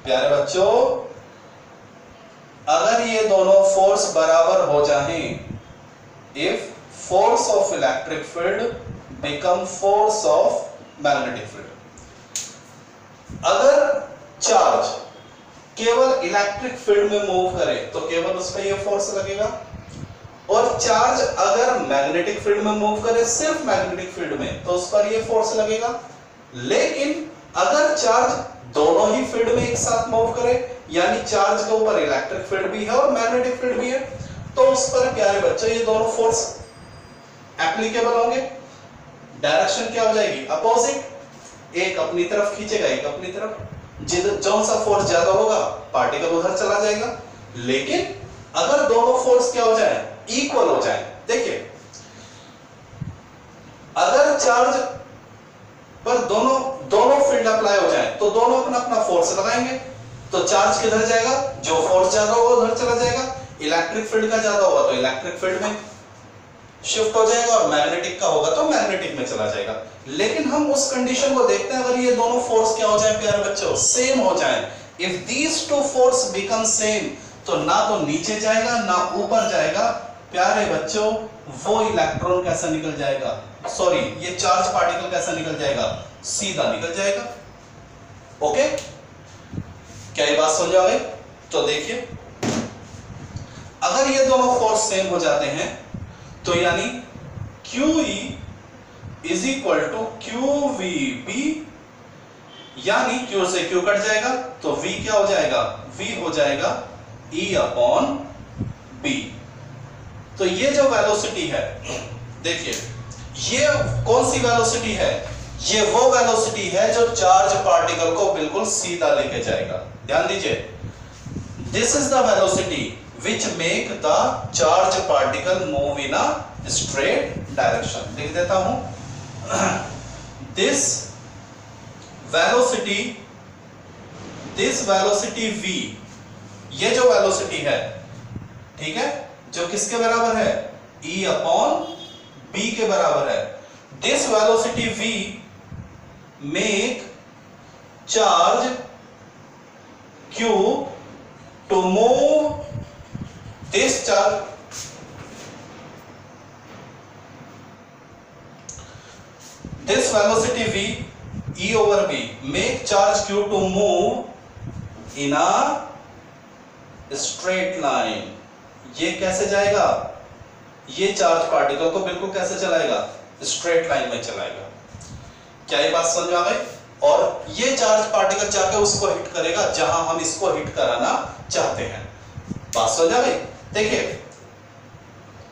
प्यारे बच्चों, अगर ये दोनों फोर्स बराबर हो जाएं, if force of electric field become force of magnetic field. अगर चार्ज केवल इलेक्ट्रिक फील्ड में मूव करे तो केवल उस पर ये फोर्स लगेगा, और चार्ज अगर मैग्नेटिक फील्ड में मूव करे, सिर्फ मैग्नेटिक फील्ड में, तो उस पर ये फोर्स लगेगा। लेकिन अगर चार्ज दोनों ही फील्ड में एक साथ मूव करे, यानी चार्ज के ऊपर इलेक्ट्रिक फील्ड भी है और मैग्नेटिक फील्ड भी है, तो उस पर प्यारे बच्चों ये दोनों फोर्स एप्लीकेबल होंगे। डायरेक्शन क्या हो जाएगी, अपोजिट। एक अपनी तरफ खींचेगा, एक अपनी तरफ। जो सा फोर्स ज्यादा होगा पार्टिकल उधर चला जाएगा। लेकिन अगर दोनों फोर्स क्या हो जाए, इक्वल हो जाए, देखिए अगर चार्ज पर दोनों फील्ड अप्लाई हो जाए तो दोनों अपना अपना फोर्स लगाएंगे, तो चार्ज किधर जाएगा, जो फोर्स ज्यादा होगा उधर चला जाएगा। इलेक्ट्रिक फील्ड का ज्यादा होगा तो इलेक्ट्रिक फील्ड में शिफ्ट हो जाएगा, और मैग्नेटिक का होगा तो मैग्नेटिक में चला जाएगा। लेकिन हम उस कंडीशन को देखते हैं, अगर ये दोनों फोर्स क्या हो जाए प्यारे बच्चों, सेम हो जाए। If these two force become same, तो ना तो नीचे जाएगा ना ऊपर जाएगा। प्यारे बच्चों वो इलेक्ट्रॉन कैसा निकल जाएगा, सॉरी ये चार्ज पार्टिकल कैसा निकल जाएगा, सीधा निकल जाएगा। ओके क्या ये बात समझ आ गई? तो देखिए अगर ये दोनों फोर्स सेम हो जाते हैं तो यानी QE is equal to QVB, यानी Q से Q कट जाएगा तो V क्या हो जाएगा, V हो जाएगा E अपॉन B। तो ये जो वेलोसिटी है, देखिए ये कौन सी वेलोसिटी है, ये वो वेलोसिटी है जो चार्ज पार्टिकल को बिल्कुल सीधा लेके जाएगा। ध्यान दीजिए, this is the velocity which make the charge particle move in a straight direction. लिख देता हूं, दिस वेलोसिटी V, ये जो वेलोसिटी है, ठीक है, जो किसके बराबर है, E अपॉन B के बराबर है। This velocity V make charge Q to move this charge, this velocity V E over B make charge Q to move in a straight line। ये कैसे जाएगा, ये चार्ज पार्टिकल को बिल्कुल कैसे चलाएगा, स्ट्रेट लाइन में चलाएगा। क्या ये बात समझ में आ गई? और ये चार्ज पार्टिकल जाके उसको हिट करेगा जहां हम इसको हिट कराना चाहते हैं। बात समझ आ गई? देखिए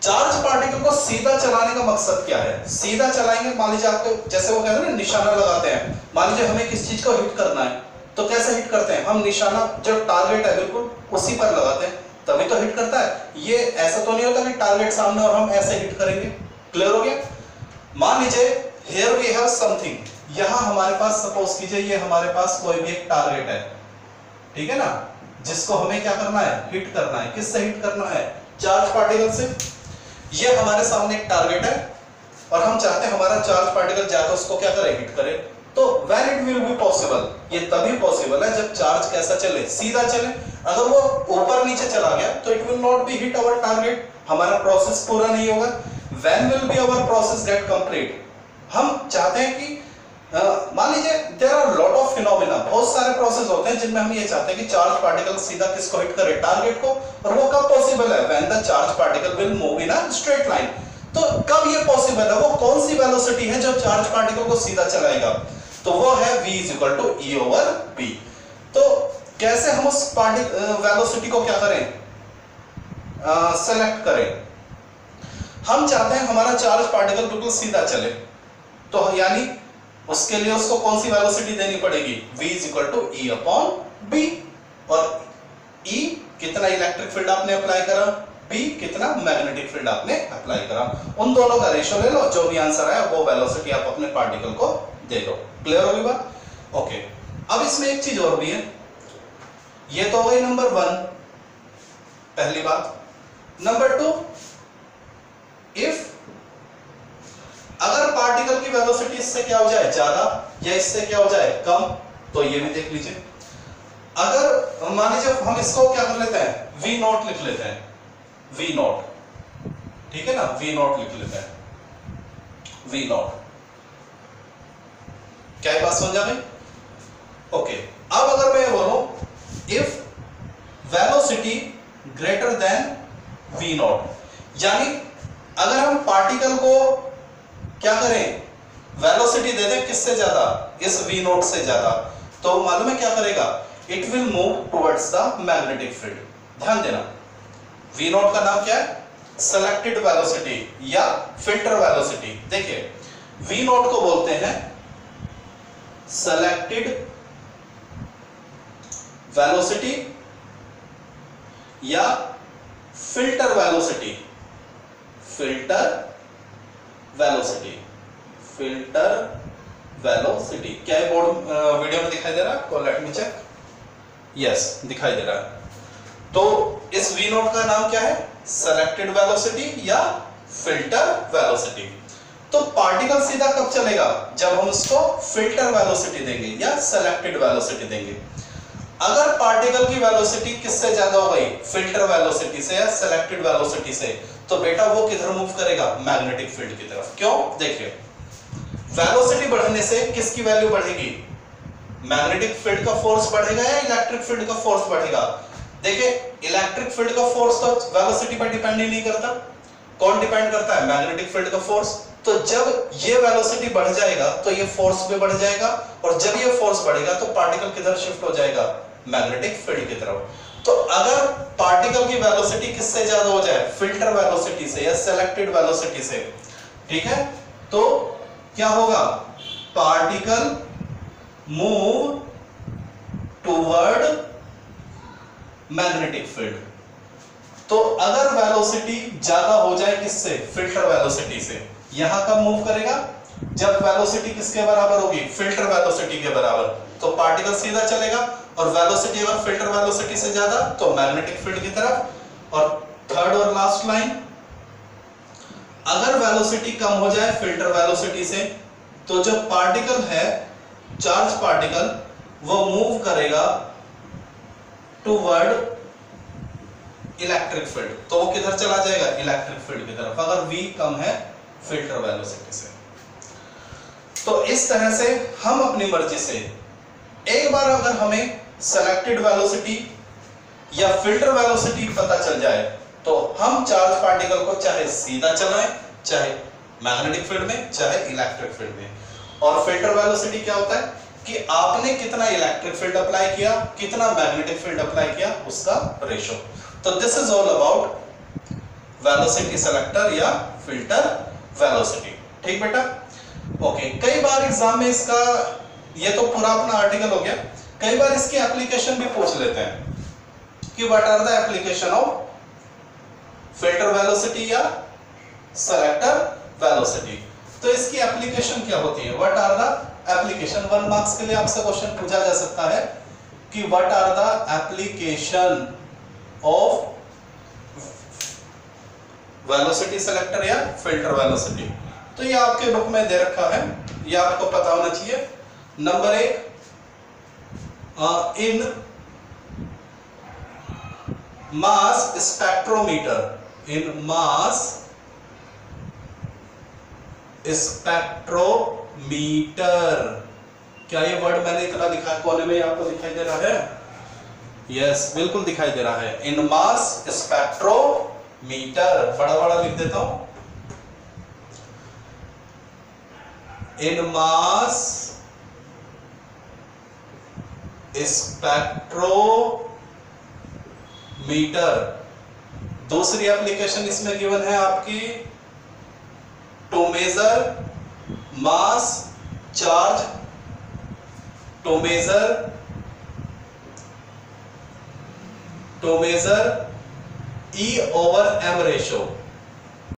चार्ज पार्टिकल को सीधा चलाने का मकसद क्या है, सीधा चलाएंगे, मान लीजिए आपको जैसे वो कहते हैं ना निशाना लगाते हैं, मान लीजिए हमें किस चीज को हिट करना है तो कैसे हिट करते हैं हम, निशाना जो टारगेट है बिल्कुल उसी पर लगाते हैं। तभी तो हिट करता है। ये ऐसा तो नहीं होता कि टारगेट सामने और हम ऐसे हिट करेंगे। क्लियर हो गया? मान लीजिए हियर वी हैव समथिंग, यहां हमारे पास सपोज कीजिए ये हमारे पास कोई भी एक टारगेट है, ठीक है ना, जिसको हमें क्या करना है, हिट करना है। किससे हिट करना है? चार्ज पार्टिकल से। ये हमारे सामने एक टारगेट है और हम चाहते हैं हमारा चार्ज पार्टिकल जाकर उसको क्या करे, हिट करे। तो when it will be possible, ये तभी पॉसिबल है जब चार्ज कैसा चले, सीधा चले। अगर वो ऊपर नीचे चला गया तो it will not be hit our target, हमारा प्रोसेस पूरा नहीं होगा। When will be our process get complete, हम चाहते हैं कि मान लीजिए there are lot of phenomena, बहुत सारे प्रोसेस होते हैं जिनमें हम ये चाहते हैं कि चार्ज पार्टिकल सीधा किसको हिट करे, टारगेट को। और वो कब पॉसिबल है? When the charge particle will move in a straight line. तो कब ये पॉसिबल है? वो कौन सी वेलोसिटी है जो चार्ज पार्टिकल को सीधा चलाएगा? तो वो है v = E/b। तो कैसे हम उस वेलोसिटी को क्या करें, सेलेक्ट करें? हम चाहते हैं हमारा चार्ज पार्टिकल बिल्कुल सीधा चले, तो यानी उसके लिए उसको कौन सी वेलोसिटी देनी पड़ेगी? v = E/b। और E कितना इलेक्ट्रिक फील्ड आपने अप्लाई करा, B कितना मैग्नेटिक फील्ड आपने अप्लाई करा, उन दोनों का रेशियो ले लो, जो भी आंसर आया वो वेलोसिटी आप अपने पार्टिकल को दे दो। क्लियर होगी बात? ओके। अब इसमें एक चीज और भी है, ये तो हो गई नंबर 1 पहली बात। नंबर 2, इफ अगर पार्टिकल की वेलोसिटी इससे क्या हो जाए, ज्यादा, या इससे क्या हो जाए, कम, तो ये भी देख लीजिए। अगर मान लीजिए हम इसको क्या कर लेते हैं, v0 लिख लेते हैं, v0, ठीक है ना, v0 लिख लेते हैं, v0। क्या ये बात समझ आ गई? ओके। अब अगर मैं बोलूं if velocity greater than v0, यानी अगर हम पार्टिकल को क्या करें, वेलोसिटी दे दें किससे ज्यादा, इस v0 से ज्यादा, तो मालूम है क्या करेगा, it will move towards the magnetic field. ध्यान देना, v0 का नाम क्या है, सेलेक्टेड वेलोसिटी या फिल्टर वेलोसिटी। देखिए v0 को बोलते हैं सेलेक्टेड वेलोसिटी या filter velocity. Filter velocity, filter velocity. क्या है बोर्ड वीडियो में दिखाई दे रहा है? Let me check. यस, दिखाई दे रहा है। तो इस v0 का नाम क्या है, सेलेक्टेड वेलोसिटी या फिल्टर वेलोसिटी। तो पार्टिकल सीधा कब चलेगा, जब हम उसको फिल्टर वेलोसिटी देंगे या सेलेक्टेड वेलोसिटी देंगे। अगर पार्टिकल की वेलोसिटी किससे ज्यादा हो गई, फिल्टर वेलोसिटी से या सेलेक्टेड वेलोसिटी से, तो बेटा वो किधर मूव करेगा, मैग्नेटिक फील्ड की तरफ। क्यों? देखिए वेलोसिटी बढ़ने से किसकी वैल्यू बढ़ेगी, मैग्नेटिक फील्ड का फोर्स बढ़ेगा या इलेक्ट्रिक फील्ड का फोर्स बढ़ेगा। देखिए इलेक्ट्रिक फील्ड का फोर्स तो वेलोसिटी पर डिपेंड ही नहीं करता, कौन डिपेंड करता है, मैग्नेटिक फील्ड का फोर्स। तो जब ये वेलोसिटी बढ़ जाएगा तो ये फोर्स भी बढ़ जाएगा, और जब ये फोर्स बढ़ेगा तो पार्टिकल किधर शिफ्ट हो जाएगा, मैग्नेटिक फील्ड की तरफ। तो अगर पार्टिकल की वेलोसिटी किससे ज्यादा हो जाए, फिल्टर वेलोसिटी से या सेलेक्टेड वेलोसिटी से, ठीक है, तो क्या होगा, particle move toward magnetic field. तो अगर वेलोसिटी ज्यादा हो जाए किससे, फिल्टर वेलोसिटी से, यहां कब मूव करेगा, जब वेलोसिटी किसके बराबर होगी, फिल्टर वेलोसिटी के बराबर, तो पार्टिकल सीधा चलेगा। और वेलोसिटी अगर फिल्टर वेलोसिटी से ज्यादा तो मैग्नेटिक फील्ड की तरफ। और थर्ड और लास्ट लाइन, अगर वेलोसिटी कम हो जाए फिल्टर वेलोसिटी से, तो जो पार्टिकल है, चार्ज पार्टिकल, वो मूव करेगा टुवर्ड इलेक्ट्रिक फील्ड। तो वो किधर चला जाएगा, इलेक्ट्रिक फील्ड की तरफ, अगर v कम है फिल्टर वेलोसिटी से। तो इस तरह से हम अपनी मर्जी से, एक बार अगर हमें सेलेक्टेड वेलोसिटी या फिल्टर वेलोसिटी पता चल जाए, तो हम चार्ज पार्टिकल को चाहे सीधा चलाएं, चाहे मैग्नेटिक फील्ड में, चाहे इलेक्ट्रिक फील्ड में। और फिल्टर वेलोसिटी क्या होता है कि आपने कितना इलेक्ट्रिक फील्ड अप्लाई किया, कितना मैग्नेटिक फील्ड अप्लाई किया, उसका रेशियो। तो this is all about velocity selector या फिल्टर वेलोसिटी। ठीक बेटा? ओके। कई बार एग्जाम में इसका, ये तो पूरा अपना आर्टिकल हो गया, कई बार इसकी एप्लीकेशन भी पूछ लेते हैं। कि what are the application of filter velocity या सेलेक्टर वेलोसिटी। तो इसकी एप्लीकेशन क्या होती है, what are the application. 1 marks के लिए आपसे क्वेश्चन पूछा जा सकता है कि what are the application of velocity selector या फिल्टर वेलोसिटी। तो ये आपके बुक में दे रखा है, ये आपको पता होना चाहिए। नंबर 1, इन मास स्पेक्ट्रोमीटर, इन मास स्पेक्ट्रोमीटर, क्या ये वर्ड मैंने इतना लिखा है कोने में, आपको दिखाई दे रहा है? यस, बिल्कुल दिखाई दे रहा है। इन मास स्पेक्ट्रोमीटर, बड़ा बड़ा लिख देता हूं, इन मास स्पेक्ट्रोमीटर। दूसरी एप्लीकेशन इसमें गिवन है आपकी, to measure mass charge, to measure E/m ratio.